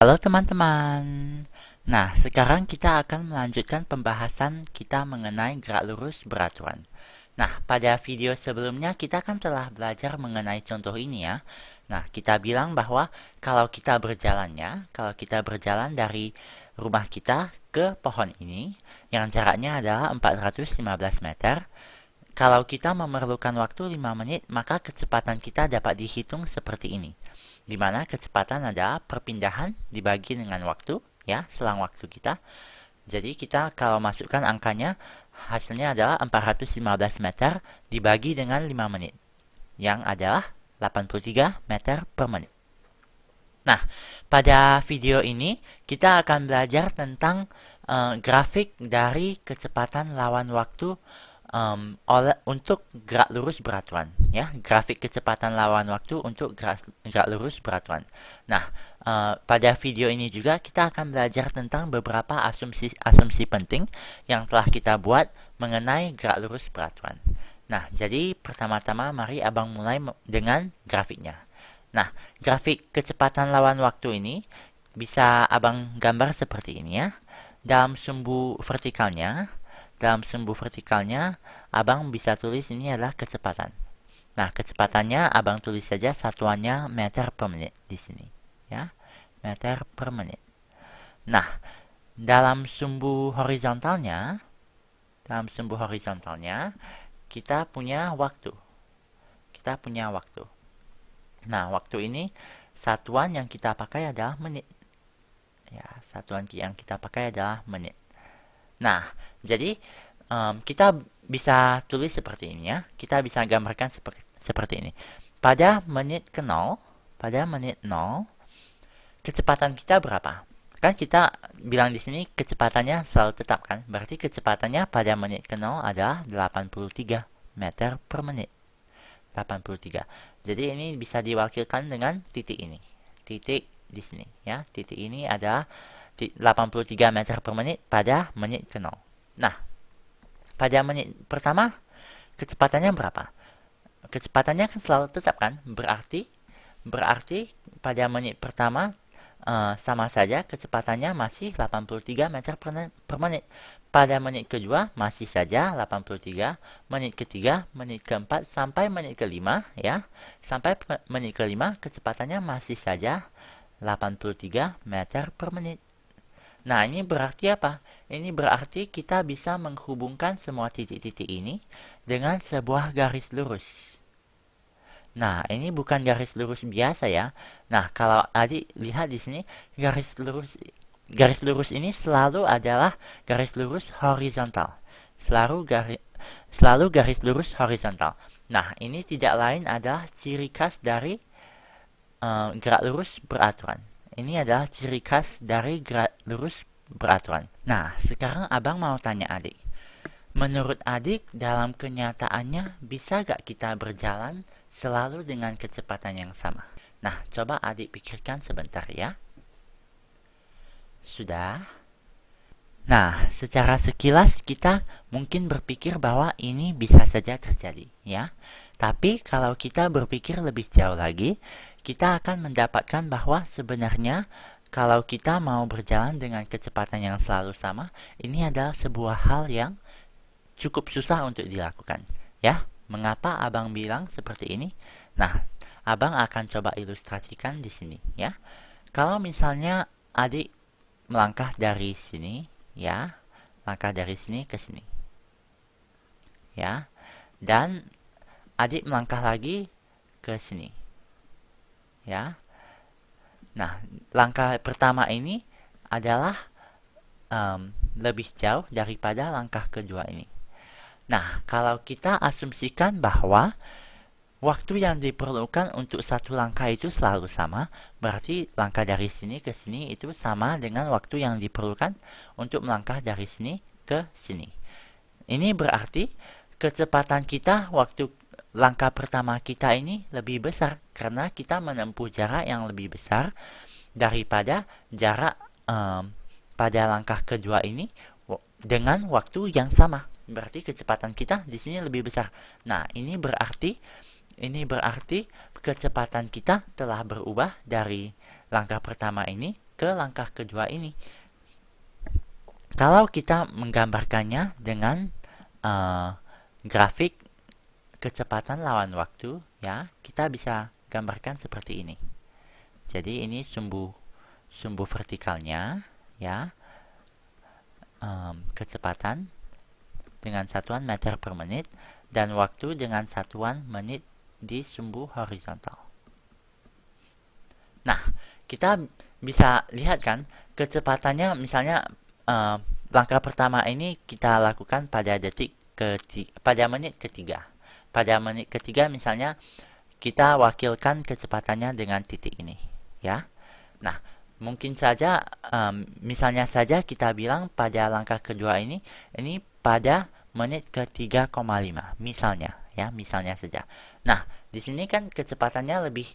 Halo teman-teman. Nah, sekarang kita akan melanjutkan pembahasan kita mengenai gerak lurus beraturan. Nah, pada video sebelumnya kita kan telah belajar mengenai contoh ini ya. Nah, kita bilang bahwa kalau kita berjalan dari rumah kita ke pohon ini, yang jaraknya adalah 415 meter, kalau kita memerlukan waktu 5 menit, maka kecepatan kita dapat dihitung seperti ini. Di mana kecepatan adalah perpindahan dibagi dengan waktu, ya, selang waktu kita. Jadi kita kalau masukkan angkanya, hasilnya adalah 415 meter dibagi dengan 5 menit, yang adalah 83 meter per menit. Nah, pada video ini kita akan belajar tentang grafik dari kecepatan lawan waktu untuk gerak lurus beraturan, ya, grafik kecepatan lawan waktu untuk gerak lurus beraturan. Nah, pada video ini juga kita akan belajar tentang beberapa asumsi penting yang telah kita buat mengenai gerak lurus beraturan. Nah, jadi pertama-tama mari abang mulai dengan grafiknya. Nah, grafik kecepatan lawan waktu ini bisa abang gambar seperti ini ya. Dalam sumbu vertikalnya, abang bisa tulis ini adalah kecepatan. Nah, kecepatannya abang tulis saja satuannya meter per menit di sini, ya, meter per menit. Nah, dalam sumbu horizontalnya, kita punya waktu. Nah, waktu ini satuan yang kita pakai adalah menit. Ya, satuan yang kita pakai adalah menit. Nah, jadi kita bisa tulis seperti ini ya. Kita bisa gambarkan seperti ini. Pada menit ke 0, kecepatan kita berapa? Kan kita bilang di sini kecepatannya selalu tetap kan? Berarti kecepatannya pada menit ke 0 adalah 83 meter per menit. 83. Jadi ini bisa diwakilkan dengan titik ini. Titik di sini ya. Titik ini adalah 83 meter per menit pada menit ke 0. Nah, pada menit pertama kecepatannya berapa? Kecepatannya kan selalu tetap kan? Berarti pada menit pertama sama saja kecepatannya masih 83 meter per menit. Pada menit kedua masih saja 83, menit ketiga, menit keempat sampai menit kelima ya. Sampai menit kelima kecepatannya masih saja 83 meter per menit. Nah, ini berarti apa? Ini berarti kita bisa menghubungkan semua titik-titik ini dengan sebuah garis lurus. Nah, ini bukan garis lurus biasa ya. Nah, kalau adik lihat di sini, garis lurus ini selalu adalah garis lurus horizontal. Selalu garis lurus horizontal. Nah, ini tidak lain adalah ciri khas dari gerak lurus beraturan. Ini adalah ciri khas dari gerak lurus beraturan. Nah, sekarang abang mau tanya adik. Menurut adik, dalam kenyataannya bisa gak kita berjalan selalu dengan kecepatan yang sama? Nah, coba adik pikirkan sebentar ya. Sudah? Nah, secara sekilas kita mungkin berpikir bahwa ini bisa saja terjadi, ya. Tapi kalau kita berpikir lebih jauh lagi, kita akan mendapatkan bahwa sebenarnya kalau kita mau berjalan dengan kecepatan yang selalu sama, ini adalah sebuah hal yang cukup susah untuk dilakukan. Ya, mengapa abang bilang seperti ini? Nah, abang akan coba ilustrasikan di sini, ya. Kalau misalnya adik melangkah dari sini, ya, langkah dari sini ke sini, ya, dan adik melangkah lagi ke sini, ya. Nah, langkah pertama ini adalah lebih jauh daripada langkah kedua ini. Nah, kalau kita asumsikan bahwa waktu yang diperlukan untuk satu langkah itu selalu sama, berarti langkah dari sini ke sini itu sama dengan waktu yang diperlukan untuk melangkah dari sini ke sini. Ini berarti kecepatan kita waktu langkah pertama kita ini lebih besar karena kita menempuh jarak yang lebih besar daripada jarak pada langkah kedua ini dengan waktu yang sama. Berarti kecepatan kita di sini lebih besar. Nah, ini berarti kecepatan kita telah berubah dari langkah pertama ini ke langkah kedua ini. Kalau kita menggambarkannya dengan grafik kecepatan lawan waktu, ya, kita bisa gambarkan seperti ini. Jadi ini sumbu vertikalnya, ya, kecepatan dengan satuan meter per menit dan waktu dengan satuan menit di sumbu horizontal. Nah, kita bisa lihat kan kecepatannya, misalnya langkah pertama ini kita lakukan pada pada menit ketiga. Pada menit ketiga misalnya kita wakilkan kecepatannya dengan titik ini, ya. Nah, mungkin saja misalnya saja kita bilang pada langkah kedua ini pada menit ke 3,5 misalnya, ya, misalnya saja. Nah, di sini kan kecepatannya lebih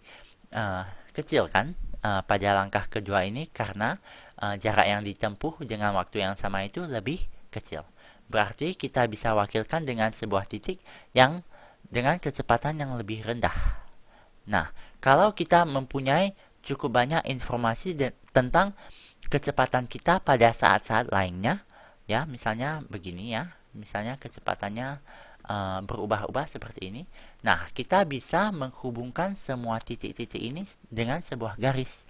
kecil kan pada langkah kedua ini karena jarak yang ditempuh dengan waktu yang sama itu lebih kecil. Berarti kita bisa wakilkan dengan sebuah titik yang dengan kecepatan yang lebih rendah. Nah, kalau kita mempunyai cukup banyak informasi tentang kecepatan kita pada saat-saat lainnya, ya, misalnya begini ya, misalnya kecepatannya berubah-ubah seperti ini. Nah, kita bisa menghubungkan semua titik-titik ini dengan sebuah garis.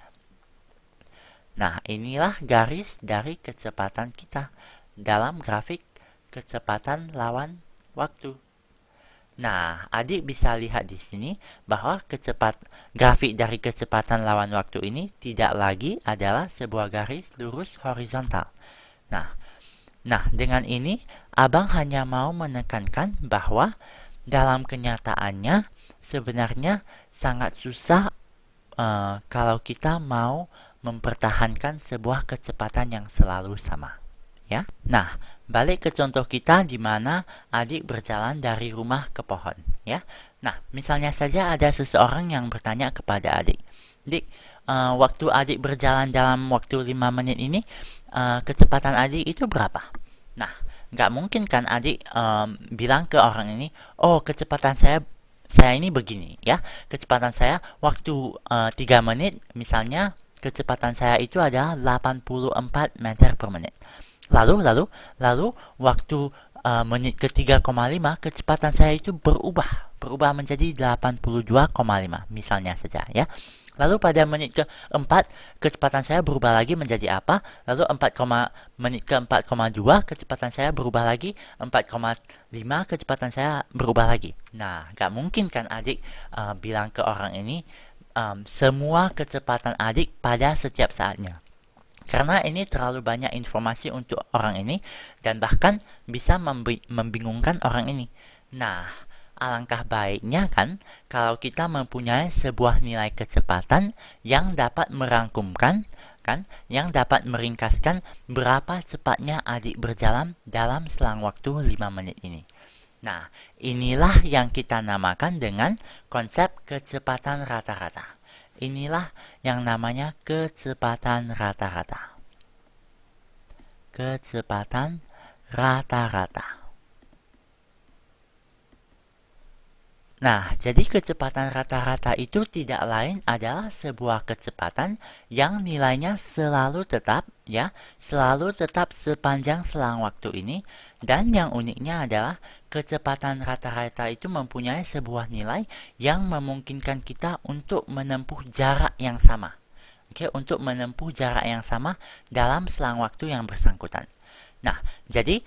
Nah, inilah garis dari kecepatan kita dalam grafik kecepatan lawan waktu. Nah, adik bisa lihat di sini bahwa grafik dari kecepatan lawan waktu ini tidak lagi adalah sebuah garis lurus horizontal. Nah, dengan ini abang hanya mau menekankan bahwa dalam kenyataannya sebenarnya sangat susah kalau kita mau mempertahankan sebuah kecepatan yang selalu sama, ya. Nah, balik ke contoh kita di mana adik berjalan dari rumah ke pohon, ya. Nah, misalnya saja ada seseorang yang bertanya kepada adik, "Dik, waktu adik berjalan dalam waktu 5 menit ini, kecepatan adik itu berapa?" Nah, nggak mungkin kan adik bilang ke orang ini, "Oh, kecepatan saya ini begini, ya. Kecepatan saya waktu 3 menit, misalnya kecepatan saya itu adalah 84 meter per menit. Lalu waktu menit ke 3,5 kecepatan saya itu berubah menjadi 82,5 misalnya saja, ya. Lalu pada menit ke-4 kecepatan saya berubah lagi menjadi apa? Lalu menit ke-4,2 kecepatan saya berubah lagi, 4,5 kecepatan saya berubah lagi. Nah, gak mungkin kan adik bilang ke orang ini semua kecepatan adik pada setiap saatnya. Karena ini terlalu banyak informasi untuk orang ini dan bahkan bisa membingungkan orang ini. Nah, alangkah baiknya kan kalau kita mempunyai sebuah nilai kecepatan yang dapat merangkumkan, kan, yang dapat meringkaskan berapa cepatnya adik berjalan dalam selang waktu 5 menit ini. Nah, inilah yang kita namakan dengan konsep kecepatan rata-rata. Inilah yang namanya kecepatan rata-rata. Kecepatan rata-rata. Nah, jadi kecepatan rata-rata itu tidak lain adalah sebuah kecepatan yang nilainya selalu tetap, ya, selalu tetap sepanjang selang waktu ini. Dan yang uniknya adalah kecepatan rata-rata itu mempunyai sebuah nilai yang memungkinkan kita untuk menempuh jarak yang sama. Oke, untuk menempuh jarak yang sama dalam selang waktu yang bersangkutan. Nah, jadi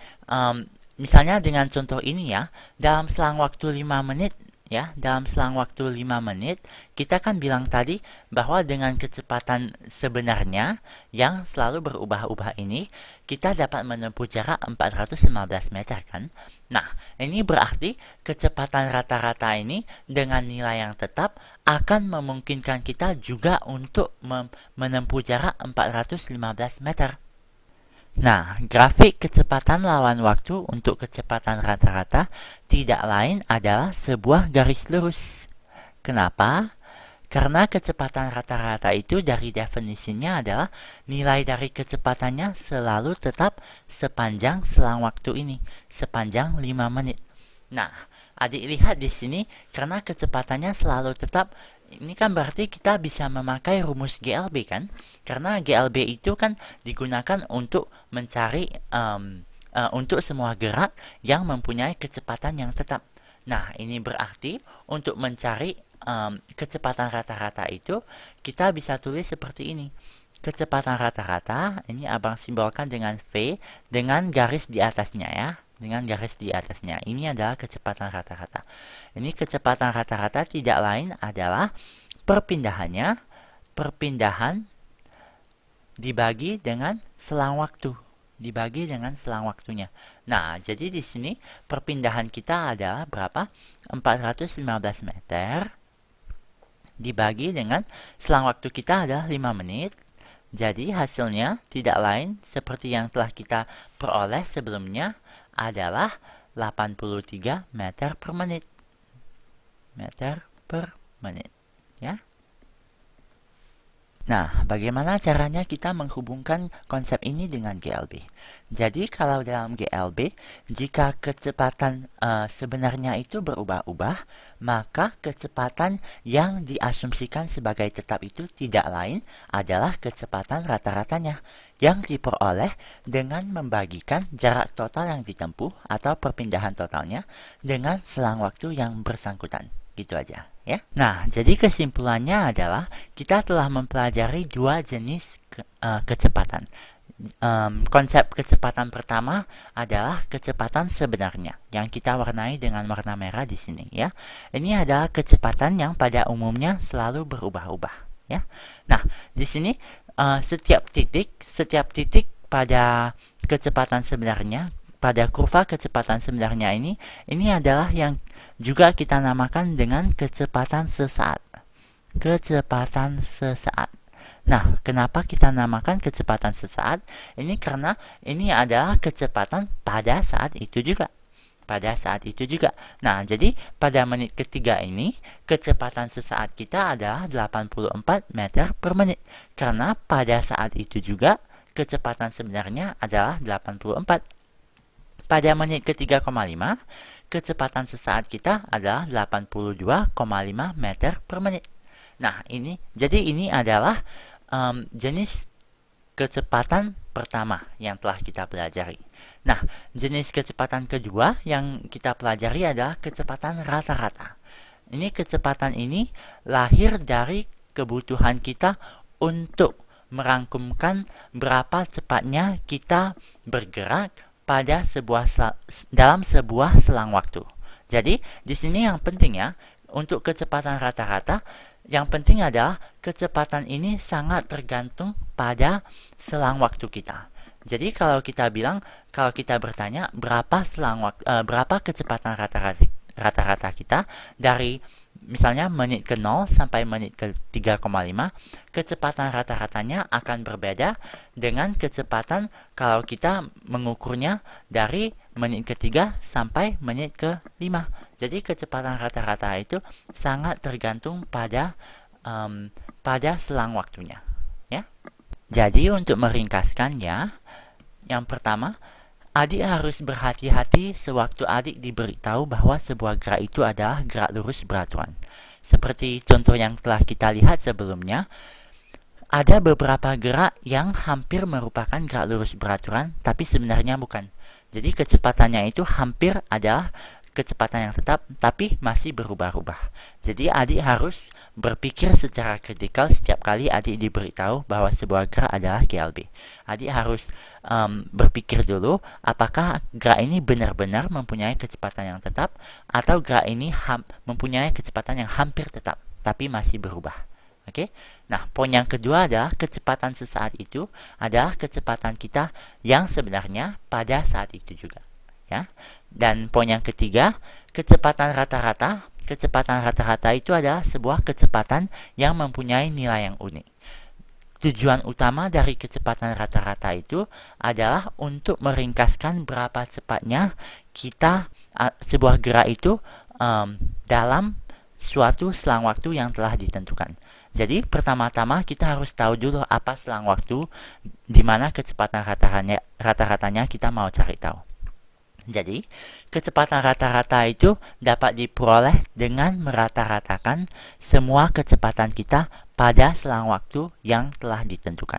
misalnya dengan contoh ini ya, dalam selang waktu 5 menit, ya, dalam selang waktu 5 menit, kita kan bilang tadi bahwa dengan kecepatan sebenarnya yang selalu berubah-ubah ini, kita dapat menempuh jarak 415 meter kan? Nah, ini berarti kecepatan rata-rata ini dengan nilai yang tetap akan memungkinkan kita juga untuk menempuh jarak 415 meter. Nah, grafik kecepatan lawan waktu untuk kecepatan rata-rata tidak lain adalah sebuah garis lurus. Kenapa? Karena kecepatan rata-rata itu dari definisinya adalah nilai dari kecepatannya selalu tetap sepanjang selang waktu ini, sepanjang 5 menit. Nah, adik lihat di sini karena kecepatannya selalu tetap Ini kan berarti kita bisa memakai rumus GLB kan? Karena GLB itu kan digunakan untuk mencari untuk semua gerak yang mempunyai kecepatan yang tetap. Nah, ini berarti untuk mencari kecepatan rata-rata itu kita bisa tulis seperti ini. Kecepatan rata-rata ini abang simbolkan dengan V dengan garis di atasnya ya. Dengan garis di atasnya. Ini adalah kecepatan rata-rata. Ini kecepatan rata-rata tidak lain adalah perpindahan dibagi dengan selang waktu. Dibagi dengan selang waktunya. Nah, jadi di sini perpindahan kita adalah berapa? 415 meter dibagi dengan selang waktu kita adalah 5 menit. Jadi hasilnya tidak lain seperti yang telah kita peroleh sebelumnya adalah 83 meter per menit. Meter per menit. Ya. Nah, bagaimana caranya kita menghubungkan konsep ini dengan GLB? Jadi, kalau dalam GLB, jika kecepatan sebenarnya itu berubah-ubah, maka kecepatan yang diasumsikan sebagai tetap itu tidak lain adalah kecepatan rata-ratanya yang diperoleh dengan membagikan jarak total yang ditempuh atau perpindahan totalnya dengan selang waktu yang bersangkutan. Gitu aja ya. Nah, jadi kesimpulannya adalah kita telah mempelajari dua jenis kecepatan. Konsep kecepatan pertama adalah kecepatan sebenarnya yang kita warnai dengan warna merah di sini ya. Ini adalah kecepatan yang pada umumnya selalu berubah-ubah ya. Nah, di sini setiap titik pada kecepatan sebenarnya pada kurva kecepatan sebenarnya ini adalah yang juga kita namakan dengan kecepatan sesaat. Kecepatan sesaat. Nah, kenapa kita namakan kecepatan sesaat? Ini karena ini adalah kecepatan pada saat itu juga. Pada saat itu juga. Nah, jadi pada menit ketiga ini, kecepatan sesaat kita adalah 84 meter per menit. Karena pada saat itu juga, kecepatan sebenarnya adalah 84. Pada menit ke-3,5, kecepatan sesaat kita adalah 82,5 meter per menit. Nah, ini adalah jenis kecepatan pertama yang telah kita pelajari. Nah, jenis kecepatan kedua yang kita pelajari adalah kecepatan rata-rata. Ini kecepatan ini lahir dari kebutuhan kita untuk merangkumkan berapa cepatnya kita bergerak pada dalam sebuah selang waktu. Jadi, di sini yang penting ya, untuk kecepatan rata-rata, yang penting adalah kecepatan ini sangat tergantung pada selang waktu kita. Jadi kalau kita bertanya berapa kecepatan rata-rata kita dari misalnya menit ke 0 sampai menit ke 3,5, kecepatan rata-ratanya akan berbeda dengan kecepatan kalau kita mengukurnya dari menit ke 3 sampai menit ke 5. Jadi kecepatan rata-rata itu sangat tergantung pada selang waktunya. Ya. Jadi untuk meringkaskannya, yang pertama, adik harus berhati-hati sewaktu adik diberitahu bahwa sebuah gerak itu adalah gerak lurus beraturan. Seperti contoh yang telah kita lihat sebelumnya, ada beberapa gerak yang hampir merupakan gerak lurus beraturan, tapi sebenarnya bukan. Jadi kecepatannya itu hampir adalah kecepatan yang tetap, tapi masih berubah-ubah. Jadi adik harus berpikir secara kritikal setiap kali adik diberitahu bahwa sebuah gerak adalah GLB. Adik harus berpikir dulu apakah gerak ini benar-benar mempunyai kecepatan yang tetap atau gerak ini mempunyai kecepatan yang hampir tetap, tapi masih berubah. Oke. Nah, poin yang kedua adalah kecepatan sesaat itu adalah kecepatan kita yang sebenarnya pada saat itu juga. Ya. Dan poin yang ketiga, kecepatan rata-rata. Kecepatan rata-rata itu adalah sebuah kecepatan yang mempunyai nilai yang unik. Tujuan utama dari kecepatan rata-rata itu adalah untuk meringkaskan berapa cepatnya sebuah gerak itu dalam suatu selang waktu yang telah ditentukan. Jadi pertama-tama kita harus tahu dulu apa selang waktu di mana kecepatan rata-ratanya kita mau cari tahu. Jadi, kecepatan rata-rata itu dapat diperoleh dengan merata-ratakan semua kecepatan kita pada selang waktu yang telah ditentukan.